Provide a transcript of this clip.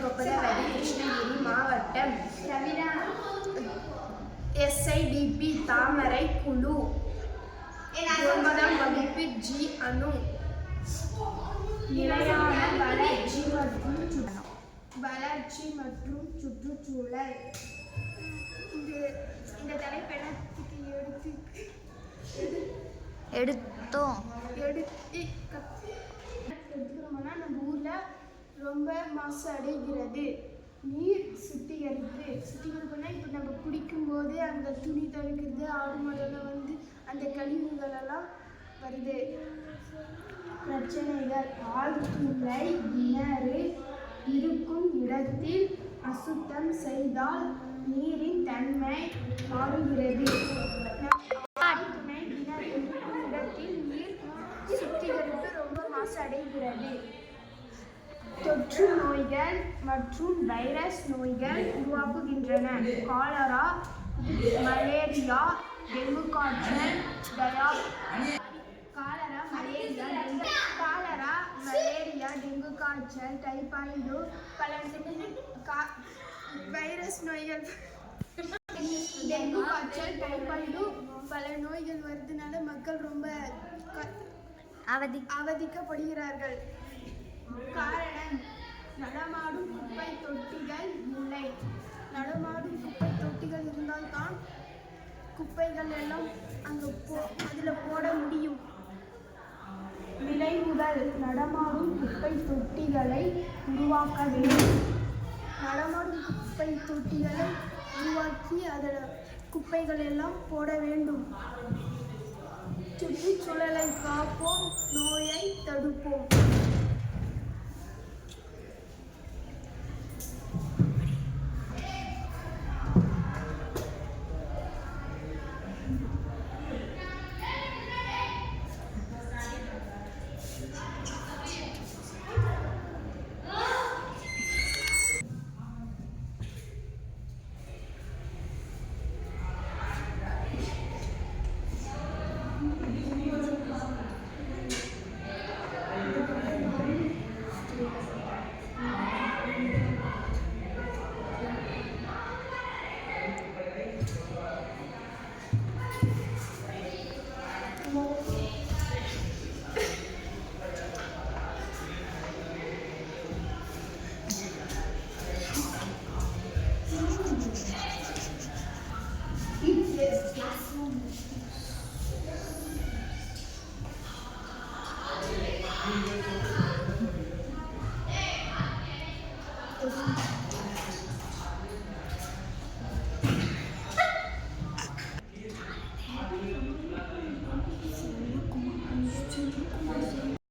கொப்பதவதி கிருஷ்ணகிரி மாவட்டம். SIDP தாமரை குழு 9ஆம் வகுப்பு ஜி அணு. நிலையான வளர்ச்சி மற்றும் சுற்றுச்சூழல். இந்த தலைப்பெண்ணத்துக்கு எடுத்துக்கிறோம்னா நம்ம ஊர்ல ரொம்ப மாசு அடைகிறது. நீர் சுத்திகரிப்புனா இப்போ நம்ம குடிக்கும்போது அந்த துணி துவைக்கிறது ஆடு மாடெல்லாம் வந்து அந்த கழிவுகள் எல்லாம் வருது. பிரச்சனைகள்: ஆழ்துளை கிணறு இருக்கும் இடத்தில் அசுத்தம் செய்தால் நீரின் தன்மை மாறுகிறது. ஆழ்துளை கிணறு இருக்கும் இடத்தில் நீர் சுத்திகரிப்பு ரொம்ப மாசு அடைகிறது. தொற்று நோய்கள் மற்றும் வைரஸ் நோய்கள் உருவாக்குகின்றன. காலரா, மலேரியா, டெங்கு காய்ச்சல், டெங்கு காய்ச்சல், டைபாய்டு, வைரஸ் நோய்கள். டெங்கு காய்ச்சல், டைபாய்டு பல நோய்கள் வருதுனால மக்கள் ரொம்ப அவதிக்கப்படுகிறார்கள். காரணம்: நடமாடும் குப்பை தொட்டிகள் இல்லை. நடமாடும் குப்பை தொட்டிகள் இருந்தால்தான் குப்பைகள் எல்லாம் அதில் போட முடியும். விளைவுகள்: நடமாடும் குப்பை தொட்டிகளை உருவாக்க வேண்டும். நடமாடும் குப்பை தொட்டிகளை உருவாக்கி அதில் குப்பைகள் எல்லாம் போட வேண்டும். சுற்றுச்சூழலை காப்போம், நோயை தடுப்போம்.